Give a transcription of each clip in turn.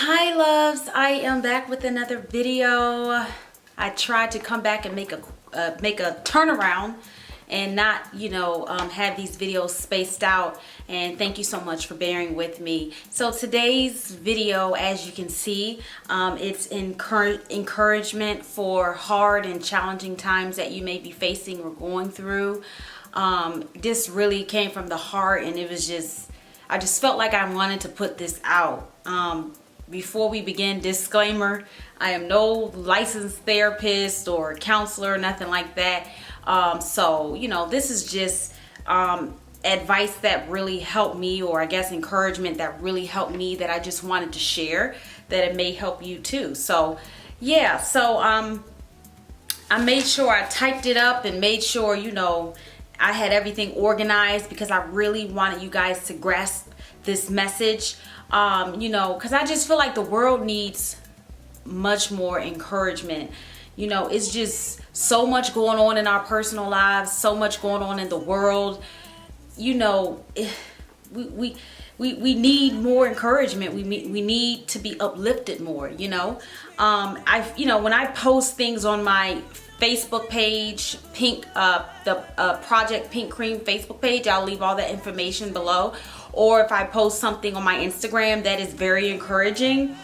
Hi loves, I am back with another video. I tried to come back and make a turnaround and not have these videos spaced out, and thank you so much for bearing with me. So today's video, as you can see, it's encouragement for hard and challenging times that you may be facing or going through. This really came from the heart, and I just felt like I wanted to put this out. Before we begin, disclaimer, I am no licensed therapist or counselor, nothing like that. So, this is just advice that really helped me, or I guess encouragement that really helped me, that I just wanted to share, that it may help you too. So, yeah, I made sure I typed it up and made sure, I had everything organized, because I really wanted you guys to grasp this message. Because I just feel like the world needs much more encouragement. It's just so much going on in our personal lives, so much going on in the world. We need more encouragement. We need to be uplifted more. When I post things on my Facebook page, the Project Pink Cream Facebook page, I'll leave all that information below. Or if I post something on my Instagram that is very encouraging,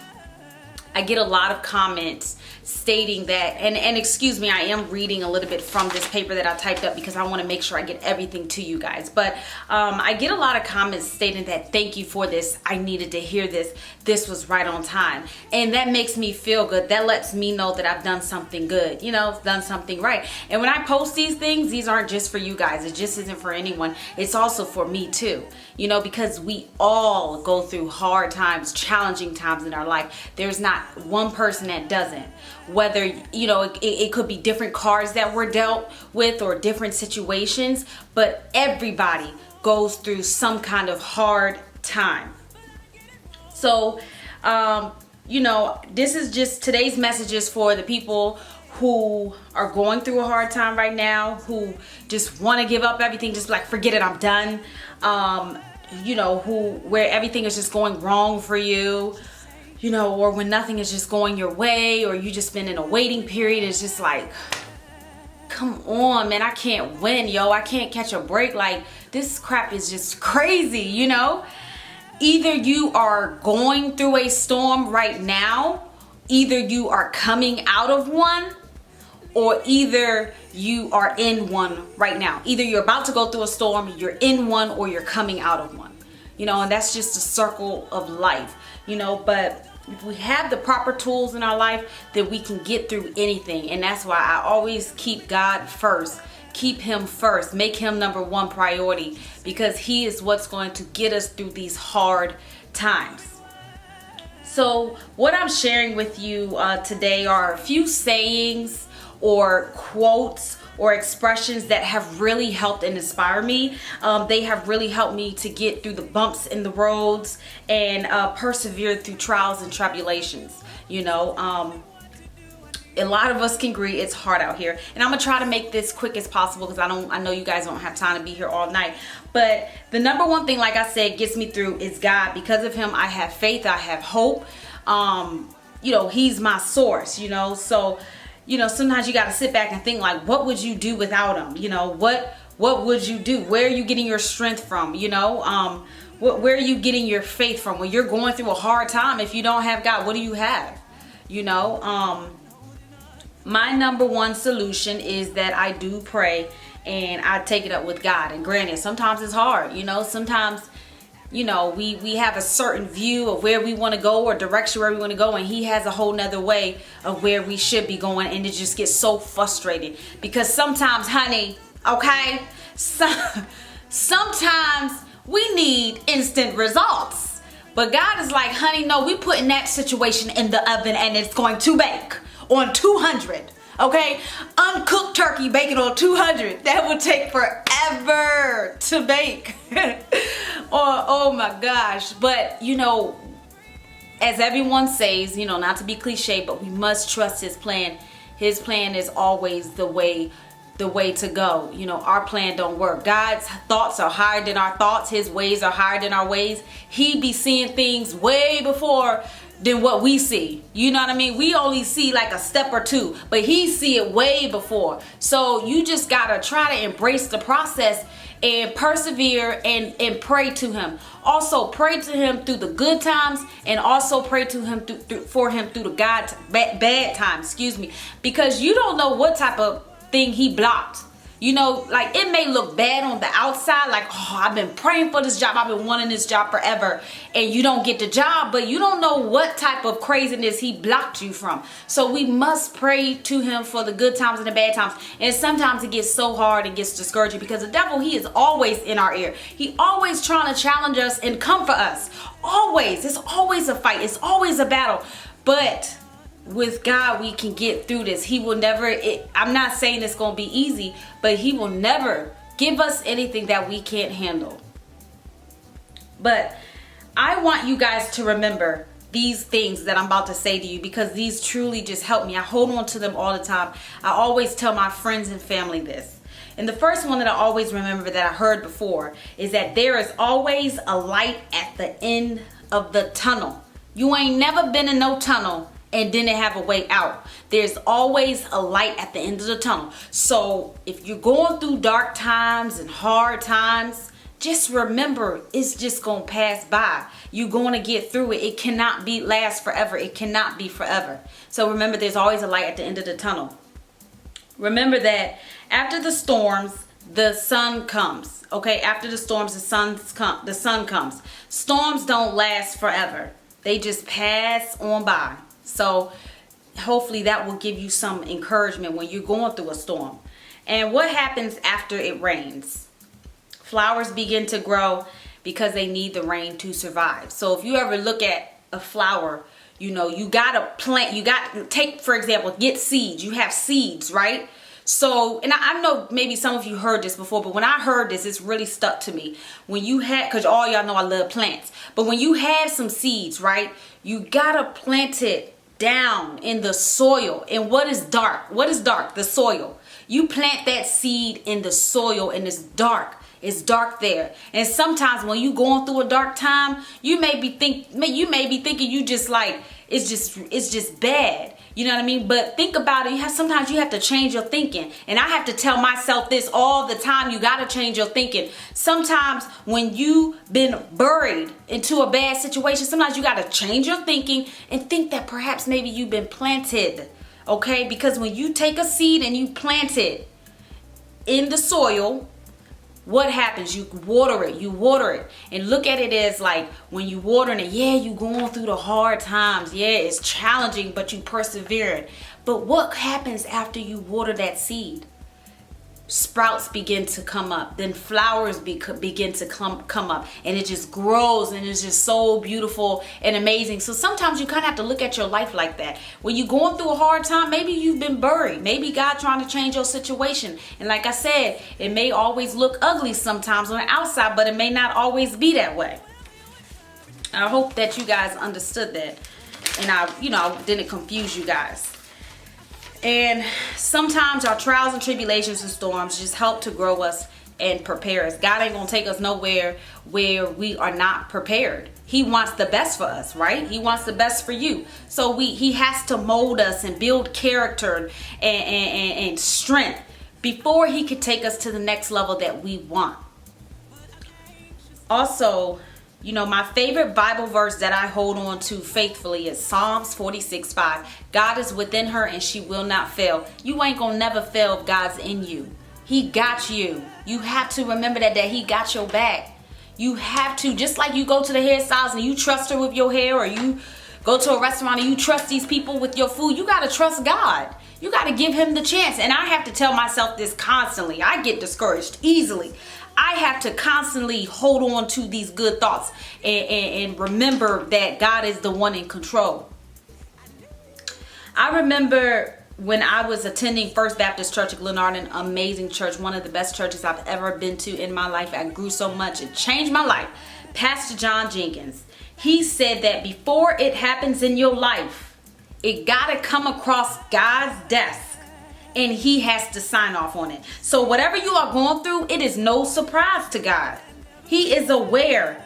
I get a lot of comments stating that, and excuse me, I am reading a little bit from this paper that I typed up because I want to make sure I get everything to you guys. But I get a lot of comments stating that, thank you for this, I needed to hear this, this was right on time. And that makes me feel good. That lets me know that I've done something good, done something right. And when I post these things, these aren't just for you guys, it just isn't for anyone, it's also for me too. Because we all go through hard times, challenging times in our life. There's not one person that doesn't. Whether, it could be different cards that we're dealt with or different situations, but everybody goes through some kind of hard time. So, this is just today's messages for the people who are going through a hard time right now, who just want to give up everything, just like, forget it, I'm done. Where everything is just going wrong for you, or when nothing is just going your way, or you just been in a waiting period. It's just like, come on, man, I can't win, I can't catch a break. Like, this crap is just crazy, Either you are going through a storm right now, either you are coming out of one, or either you are in one right now. Either you're about to go through a storm, you're in one, or you're coming out of one. And that's just a circle of life, but if we have the proper tools in our life, then we can get through anything. And that's why I always keep God first. Keep him first. Make him number one priority, because he is what's going to get us through these hard times. So what I'm sharing with you today are a few sayings or quotes or expressions that have really helped and inspired me. They have really helped me to get through the bumps in the roads and persevere through trials and tribulations. A lot of us can agree it's hard out here, and I'm gonna try to make this quick as possible, because I know you guys don't have time to be here all night. But the number one thing, like I said, gets me through is God. Because of him, I have faith, I have hope. He's my source. So sometimes you got to sit back and think, like, what would you do without him? What would you do? Where are you getting your strength from? Where are you getting your faith from? When you're going through a hard time, if you don't have God, what do you have? My number one solution is that I do pray, and I take it up with God. And granted, sometimes it's hard, sometimes, we have a certain view of where we want to go, or direction where we want to go, and he has a whole nother way of where we should be going, and it just gets so frustrating. Because sometimes, honey, okay, sometimes we need instant results. But God is like, honey, no, we putting that situation in the oven, and it's going to bake on 200. Okay, uncooked turkey, bacon on 200. That would take forever to bake. Oh my gosh. But as everyone says, not to be cliche, but we must trust his plan. His plan is always the way the way to go. You know, our plan don't work. God's thoughts are higher than our thoughts. His ways are higher than our ways. He be seeing things way before than what we see. You know what I mean? We only see like a step or two, but he see it way before. So you just gotta try to embrace the process and persevere and pray to him. Also pray to him through the good times, and also pray to him for him through the bad times, excuse me, because you don't know what type of thing he blocked. You know, like it may look bad on the outside, like, oh, I've been praying for this job, I've been wanting this job forever, and you don't get the job, but you don't know what type of craziness he blocked you from. So we must pray to him for the good times and the bad times. And sometimes it gets so hard and gets discouraging, because the devil, he is always in our ear. He always trying to challenge us and come for us. Always. It's always a fight. It's always a battle. But with God, we can get through this. He will never, I'm not saying it's going to be easy, but he will never give us anything that we can't handle. But I want you guys to remember these things that I'm about to say to you, because these truly just help me. I hold on to them all the time. I always tell my friends and family this. And the first one that I always remember that I heard before is that there is always a light at the end of the tunnel. You ain't never been in no tunnel and didn't have a way out. There's always a light at the end of the tunnel. So if you're going through dark times and hard times, just remember, it's just gonna pass by. You're gonna get through it. It cannot be last forever. It cannot be forever. So remember, there's always a light at the end of the tunnel. Remember that after the storms, the sun comes. Okay, after the storms, the sun comes. Storms don't last forever. They just pass on by. So hopefully that will give you some encouragement when you're going through a storm. And what happens after it rains? Flowers begin to grow because they need the rain to survive. So if you ever look at a flower, you know, you got to plant, you got to take, for example, get seeds. You have seeds, right? So, and I know maybe some of you heard this before, but when I heard this, it's really stuck to me. When you had, because all y'all know I love plants, but when you have some seeds, right, you got to plant it down in the soil. And what is dark? What is dark? The soil. You plant that seed in the soil and it's dark. It's dark there. And sometimes when you going through a dark time, you may be thinking you just like, it's just bad. You know what I mean? But think about it. Sometimes you have to change your thinking. And I have to tell myself this all the time. You got to change your thinking. Sometimes when you've been buried into a bad situation, sometimes you got to change your thinking and think that perhaps maybe you've been planted. Okay? Because when you take a seed and you plant it in the soil, what happens? You water it, and look at it as like when you watering it, yeah, you going through the hard times, yeah, it's challenging, but you persevering. But what happens after you water that seed? Sprouts begin to come up, then flowers begin to come up, and it just grows, and it's just so beautiful and amazing. So sometimes you kind of have to look at your life like that. When you're going through a hard time, maybe you've been buried, maybe God trying to change your situation. And like I said, it may always look ugly sometimes on the outside, but it may not always be that way. And I hope that you guys understood that, and I didn't confuse you guys. And sometimes our trials and tribulations and storms just help to grow us and prepare us. God ain't gonna take us nowhere where we are not prepared. He wants the best for us, right? He wants the best for you. So he has to mold us and build character and strength before he could take us to the next level that we want. Also, my favorite Bible verse that I hold on to faithfully is Psalms 46:5. God is within her and she will not fail. You ain't gonna never fail if God's in you. He got you. You have to remember that he got your back. You have to, just like you go to the hairstylist and you trust her with your hair, or you go to a restaurant and you trust these people with your food, you gotta trust God. You gotta give him the chance. And I have to tell myself this constantly. I get discouraged easily. I have to constantly hold on to these good thoughts and remember that God is the one in control. I remember when I was attending First Baptist Church of Glenarden, an amazing church, one of the best churches I've ever been to in my life. I grew so much. It changed my life. Pastor John Jenkins, he said that before it happens in your life, it got to come across God's desk and he has to sign off on it. So whatever you are going through, it is no surprise to God. He is aware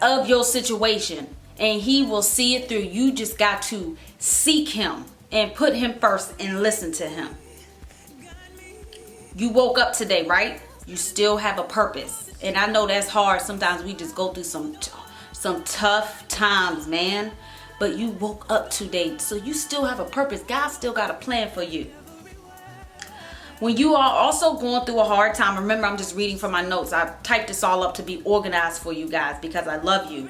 of your situation and he will see it through. You just got to seek him and put him first and listen to him. You woke up today, right? You still have a purpose. And I know that's hard. Sometimes we just go through some tough times, man. But you woke up today, so you still have a purpose. God still got a plan for you. When you are also going through a hard time, remember, I'm just reading from my notes. I typed this all up to be organized for you guys because I love you.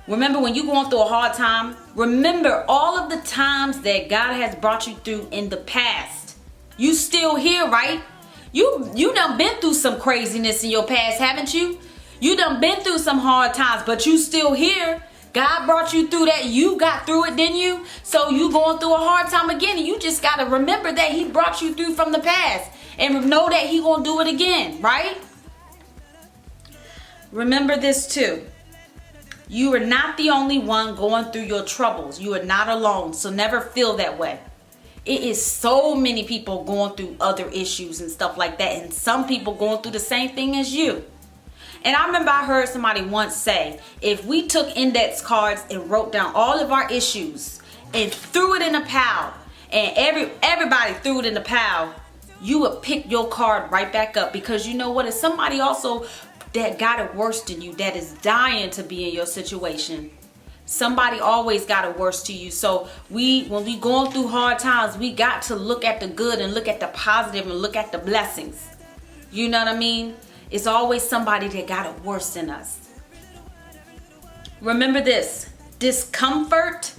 Remember, when you're going through a hard time, remember all of the times that God has brought you through in the past. You still here, right? You done been through some craziness in your past, haven't you? You done been through some hard times, but you still here. God brought you through that. You got through it, didn't you? So you going through a hard time again, and you just got to remember that he brought you through from the past and know that he going to do it again, right? Remember this too. You are not the only one going through your troubles. You are not alone, so never feel that way. It is so many people going through other issues and stuff like that, and some people going through the same thing as you. And I remember I heard somebody once say, if we took index cards and wrote down all of our issues and threw it in a pile, and everybody threw it in the pile, you would pick your card right back up. Because you know what? It's somebody also that got it worse than you, that is dying to be in your situation. Somebody always got it worse to you. So when we going through hard times, we got to look at the good and look at the positive and look at the blessings. You know what I mean? It's always somebody that got it worse than us. Remember this: discomfort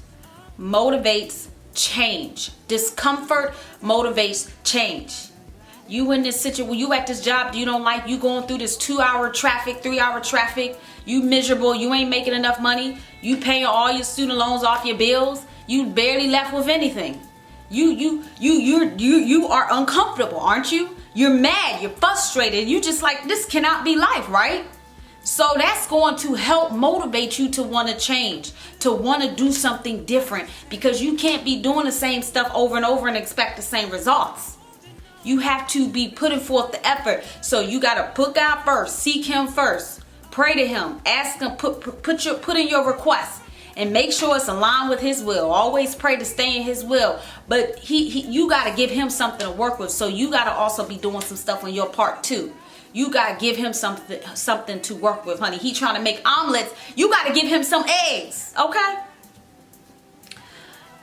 motivates change. Discomfort motivates change. You in this situation, you at this job you don't like, you going through this 2-hour traffic, 3-hour traffic, you miserable, you ain't making enough money, you paying all your student loans off your bills, you barely left with anything. You are uncomfortable, aren't you? You're mad, you're frustrated, you just like, this cannot be life, right? So that's going to help motivate you to want to change, to want to do something different, because you can't be doing the same stuff over and over and expect the same results. You have to be putting forth the effort. So you got to put God first, seek him first, pray to him, ask him, put in your request, and make sure it's aligned with his will. Always pray to stay in his will. But you got to give him something to work with. So you got to also be doing some stuff on your part too. You got to give him something to work with, honey. He trying to make omelets. You got to give him some eggs, okay?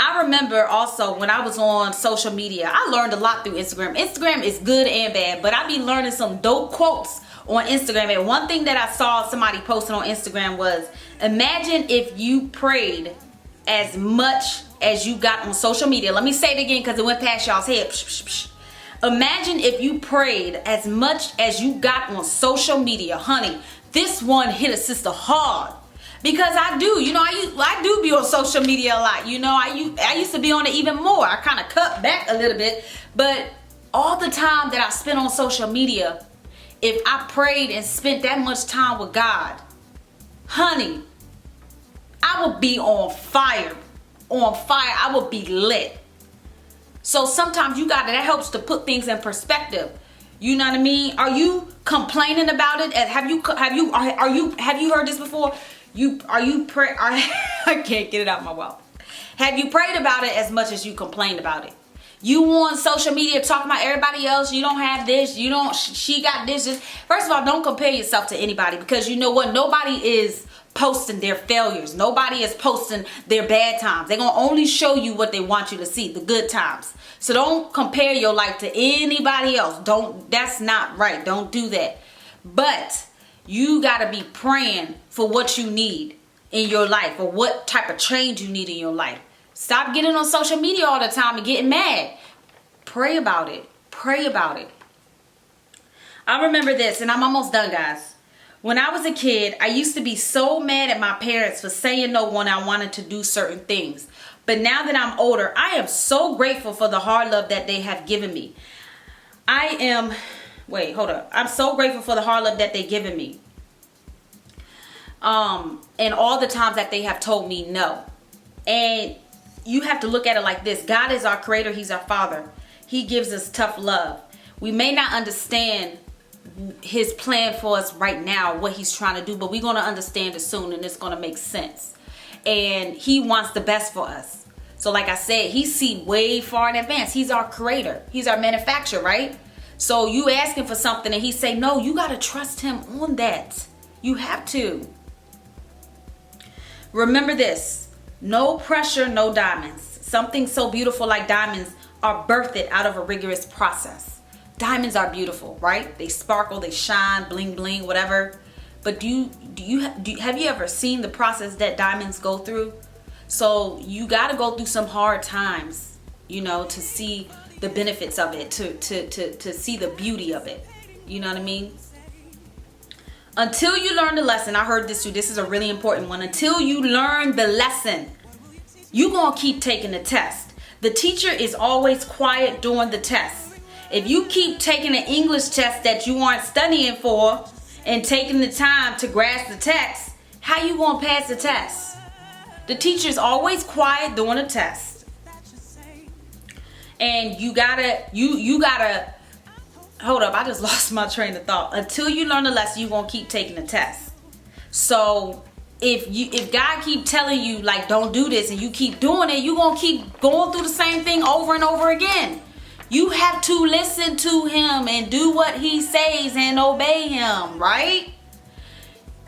I remember also when I was on social media, I learned a lot through Instagram. Instagram is good and bad, but I be learning some dope quotes on Instagram. And one thing that I saw somebody posting on Instagram was, imagine if you prayed as much as you got on social media. Let me say it again because it went past y'all's head. Imagine if you prayed as much as you got on social media. Honey, this one hit a sister hard. Because I do, you know, I do be on social media a lot. You know, I used to be on it even more. I kind of cut back a little bit. But all the time that I spent on social media, if I prayed and spent that much time with God, honey, I would be on fire. On fire. I would be lit. So sometimes that helps to put things in perspective. You know what I mean? Are you complaining about it? Have you heard this before? I can't get it out of my mouth. Have you prayed about it as much as you complained about it? You on social media talking about everybody else. You don't have this. You don't. She got this. First of all, don't compare yourself to anybody, because you know what? Nobody is posting their failures. Nobody is posting their bad times. They're gonna only show you what they want you to see, the good times. So don't compare your life to anybody else. That's not right. Don't do that. But you got to be praying for what you need in your life, or what type of change you need in your life. Stop getting on social media all the time and getting mad. Pray about it. Pray about it. I remember this, and I'm almost done, guys. When I was a kid, I used to be so mad at my parents for saying no when I wanted to do certain things. But now that I'm older, I am so grateful for the hard love that they have given me. I'm so grateful for the hard love that they've given me. And all the times that they have told me no. And you have to look at it like this. God is our creator. He's our father. He gives us tough love. We may not understand his plan for us right now, what he's trying to do, but we're going to understand it soon, and it's going to make sense. And he wants the best for us. So like I said, he sees way far in advance. He's our creator. He's our manufacturer, right? So you ask him for something and he say no, you got to trust him on that. You have to. Remember this: no pressure, no diamonds. Something so beautiful like diamonds are birthed out of a rigorous process. Diamonds are beautiful, right? They sparkle, they shine, bling bling, whatever. But have you ever seen the process that diamonds go through? So you got to go through some hard times, you know, to see the benefits of it, to see the beauty of it. You know what I mean? Until you learn the lesson, I heard this too. This is a really important one. Until you learn the lesson, you're going to keep taking the test. The teacher is always quiet during the test. If you keep taking an English test that you aren't studying for and taking the time to grasp the text, how you going to pass the test? The teacher is always quiet during the test. And you gotta hold up, I just lost my train of thought. Until you learn the lesson, you're going to keep taking the test. So if God keep telling you like don't do this and you keep doing it, you're going to keep going through the same thing over and over again. You have to listen to him and do what he says and obey him, right?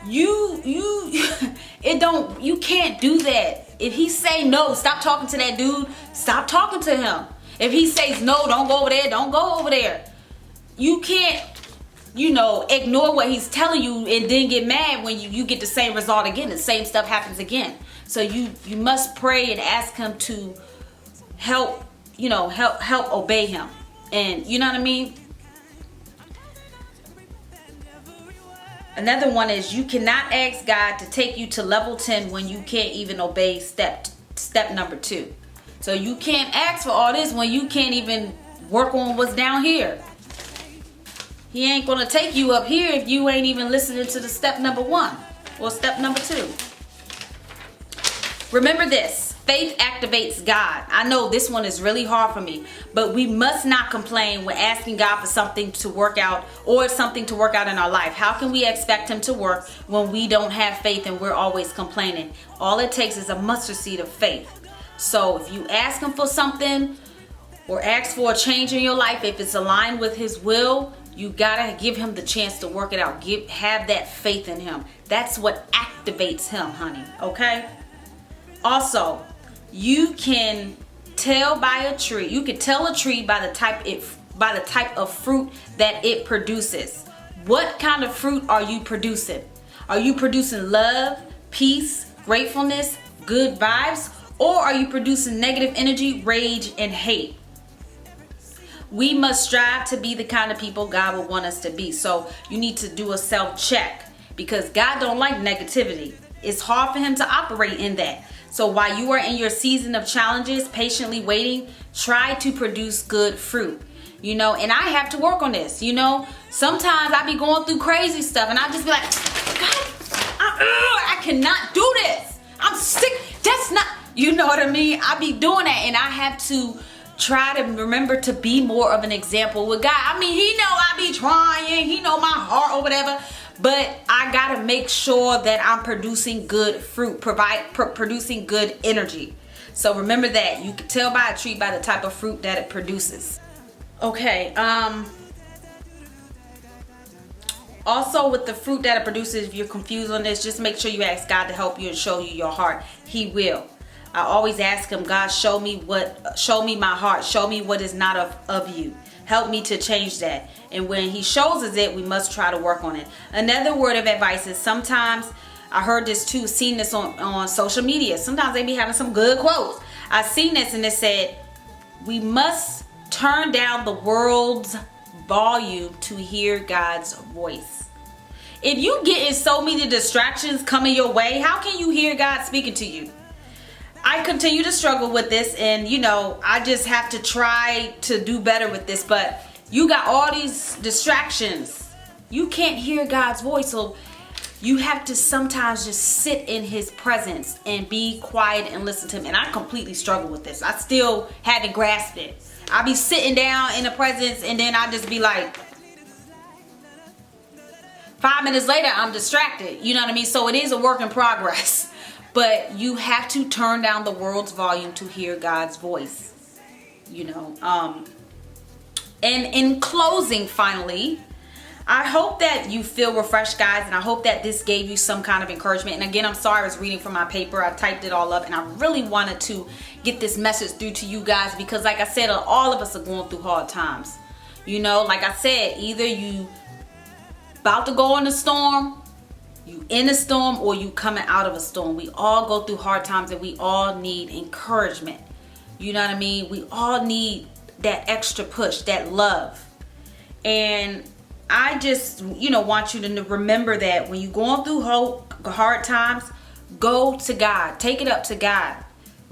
You can't do that. If he say no, stop talking to that dude, stop talking to him. If he says no, don't go over there, don't go over there. You can't, ignore what he's telling you and then get mad when you get the same result again. The same stuff happens again. So you must pray and ask him to help obey him. And you know what I mean? Another one is you cannot ask God to take you to level 10 when you can't even obey step number 2. So you can't ask for all this when you can't even work on what's down here. He ain't going to take you up here if you ain't even listening to the step number 1 or step number 2. Remember this: faith activates God. I know this one is really hard for me, but we must not complain when asking God for something to work out or something to work out in our life. How can we expect him to work when we don't have faith and we're always complaining? All it takes is a mustard seed of faith. So if you ask him for something or ask for a change in your life, if it's aligned with his will, you gotta give him the chance to work it out. Have that faith in him. That's what activates him, honey. Okay? Also, you can tell by a tree. You can tell a tree by the type of fruit that it produces. What kind of fruit are you producing? Are you producing love, peace, gratefulness, good vibes, or are you producing negative energy, rage, and hate? We must strive to be the kind of people God would want us to be. So you need to do a self-check, because God don't like negativity. It's hard for him to operate in that. So while you are in your season of challenges, patiently waiting, try to produce good fruit. And I have to work on this. Sometimes I be going through crazy stuff and I just be like, God, I cannot do this. I'm sick. That's not, you know what I mean? I be doing that, and I have to try to remember to be more of an example with God. I mean, he know I be trying. He know my heart or whatever. But I gotta make sure that I'm producing good fruit, producing good energy. So remember that. You can tell by a tree by the type of fruit that it produces. Okay. Also, with the fruit that it produces, if you're confused on this, just make sure you ask God to help you and show you your heart. He will. I always ask him, God, show me my heart. Show me what is not of you. Help me to change that. And when he shows us it, we must try to work on it. Another word of advice is sometimes, I heard this too, seen this on social media. Sometimes they be having some good quotes. I seen this and it said, we must turn down the world's volume to hear God's voice. If you getting so many distractions coming your way, how can you hear God speaking to you? I continue to struggle with this, and I just have to try to do better with this, but you got all these distractions. You can't hear God's voice, so You have to sometimes just sit in his presence and be quiet and listen to him. And I completely struggle with this. I still had to grasp it. I be sitting down in the presence and then I just be like, 5 minutes later, I'm distracted. You know what I mean? So it is a work in progress. But you have to turn down the world's volume to hear God's voice. You know. And in closing, finally, I hope that you feel refreshed, guys. And I hope that this gave you some kind of encouragement. And again, I'm sorry I was reading from my paper. I typed it all up. And I really wanted to get this message through to you guys. Because like I said, all of us are going through hard times. You know, like I said, either you about to go in a storm, you in a storm, or you coming out of a storm. We all go through hard times and we all need encouragement. You know what I mean? We all need that extra push, that love. And I just, want you to remember that when you're going through hard times, go to God. Take it up to God.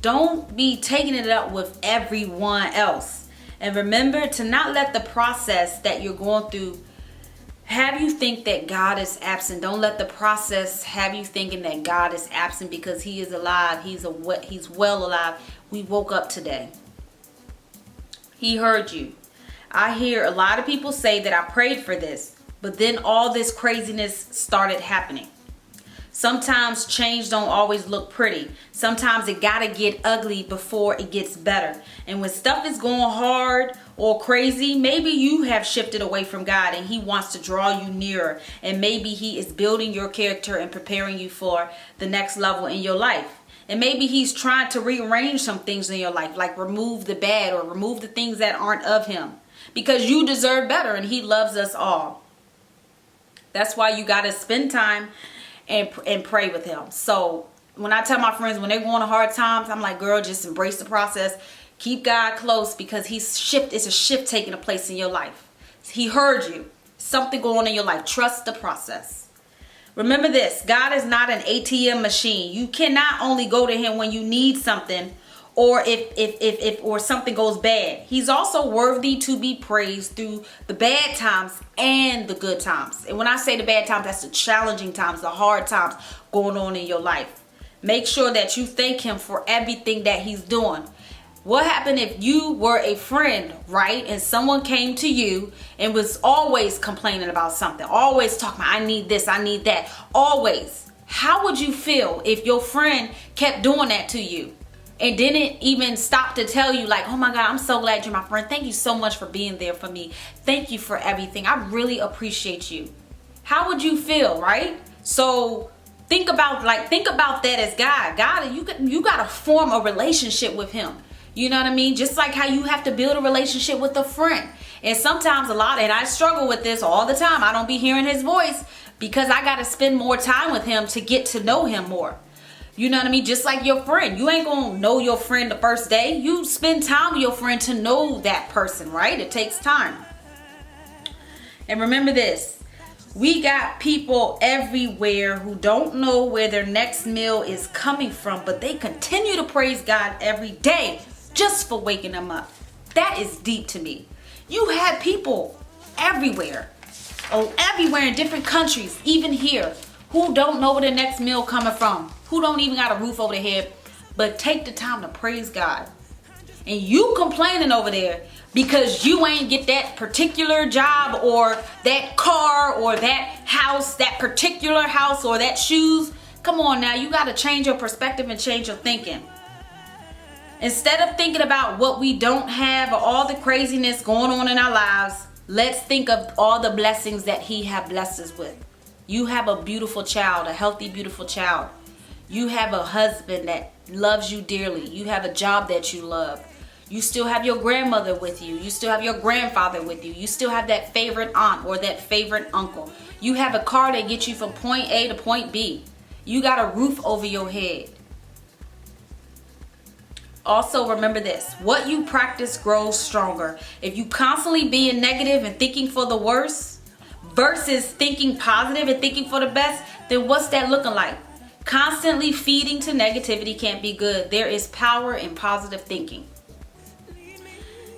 Don't be taking it up with everyone else. And remember to not let the process that you're going through have you think that God is absent. Don't let the process have you thinking that God is absent, because he is alive. He's well alive. We woke up today. He heard you. I hear a lot of people say that I prayed for this, but then all this craziness started happening. Sometimes change don't always look pretty. Sometimes it gotta get ugly before it gets better. And when stuff is going hard or crazy, maybe you have shifted away from God and he wants to draw you nearer. And maybe he is building your character and preparing you for the next level in your life. And maybe he's trying to rearrange some things in your life, like remove the bad or remove the things that aren't of him. Because you deserve better and he loves us all. That's why you gotta spend time and pray with him. So when I tell my friends when they're going to hard times, I'm like, girl, just embrace the process. Keep God close, because it's a shift taking place in your life. He heard you. Something going on in your life. Trust the process. Remember this, God is not an ATM machine. You cannot only go to him when you need something or if something goes bad. He's also worthy to be praised through the bad times and the good times. And when I say the bad times, that's the challenging times, the hard times going on in your life. Make sure that you thank him for everything that he's doing. What happened if you were a friend, right? And someone came to you and was always complaining about something, always talking about, I need this, I need that, always. How would you feel if your friend kept doing that to you and didn't even stop to tell you, like, oh my God, I'm so glad you're my friend. Thank you so much for being there for me. Thank you for everything. I really appreciate you. How would you feel, right? So think about that as God. God, you got to form a relationship with him. You know what I mean? Just like how you have to build a relationship with a friend. And sometimes and I struggle with this all the time. I don't be hearing his voice because I got to spend more time with him to get to know him more. You know what I mean? Just like your friend. You ain't going to know your friend the first day. You spend time with your friend to know that person, right? It takes time. And remember this. We got people everywhere who don't know where their next meal is coming from, but they continue to praise God every day just for waking them up. That is deep to me. You have people everywhere in different countries, even here, who don't know where the next meal coming from, who don't even got a roof over their head, but take the time to praise God. And you complaining over there because you ain't get that particular job or that car or that house, that particular house or that shoes. Come on now, you got to change your perspective and change your thinking. Instead of thinking about what we don't have or all the craziness going on in our lives, let's think of all the blessings that he have blessed us with. You have a beautiful child, a healthy, beautiful child. You have a husband that loves you dearly. You have a job that you love. You still have your grandmother with you. You still have your grandfather with you. You still have that favorite aunt or that favorite uncle. You have a car that gets you from point A to point B. You got a roof over your head. Also, remember this. What you practice grows stronger. If you constantly being negative and thinking for the worst versus thinking positive and thinking for the best, then what's that looking like? Constantly feeding to negativity can't be good. There is power in positive thinking.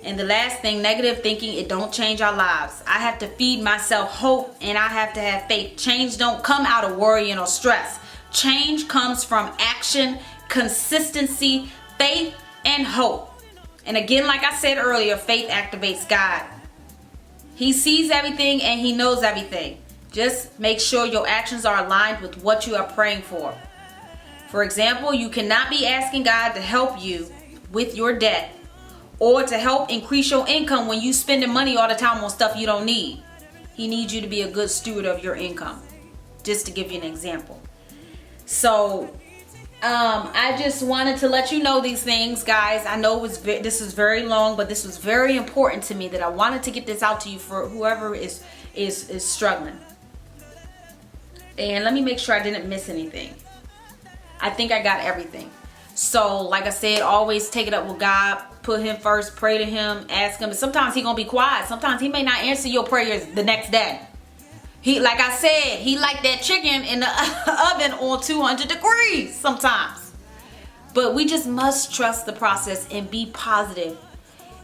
And the last thing, negative thinking, it don't change our lives. I have to feed myself hope, and I have to have faith. Change don't come out of worrying or stress. Change comes from action, consistency, faith, and hope. And again, like I said earlier, faith activates God. He sees everything and he knows everything. Just make sure your actions are aligned with what you are praying for. For example, you cannot be asking God to help you with your debt or to help increase your income when you spending money all the time on stuff you don't need. He needs you to be a good steward of your income. Just to give you an example. So, I just wanted to let you know these things, guys. I know this was very long, but this was very important to me that I wanted to get this out to you for whoever is struggling. And let me make sure I didn't miss anything. I think I got everything. So, like I said, always take it up with God. Put him first. Pray to him. Ask him. And sometimes he's going to be quiet. Sometimes he may not answer your prayers the next day. He, like I said, he like that chicken in the oven on 200 degrees sometimes. But we just must trust the process and be positive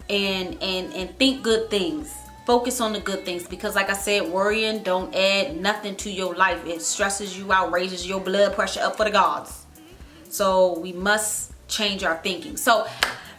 and think good things. Focus on the good things, because like I said, worrying don't add nothing to your life. It stresses you out, raises your blood pressure up for the gods. So we must change our thinking. So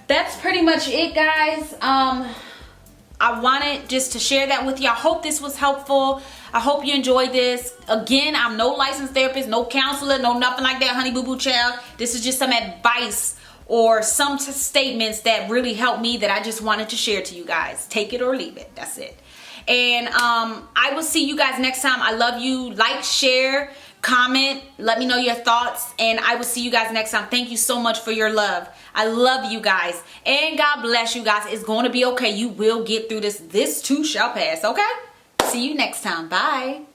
that's pretty much it, guys. I wanted just to share that with you. I hope this was helpful. I hope you enjoyed this. Again, I'm no licensed therapist, no counselor, no nothing like that, honey boo boo child. This is just some advice or some statements that really helped me that I just wanted to share to you guys. Take it or leave it. That's it. And I will see you guys next time. I love you. Like, share, comment, let me know your thoughts, and I will see you guys next time. Thank you so much for your love. I love you guys, and God bless you guys. It's going to be okay. You will get through this. This too shall pass, okay? See you next time. Bye.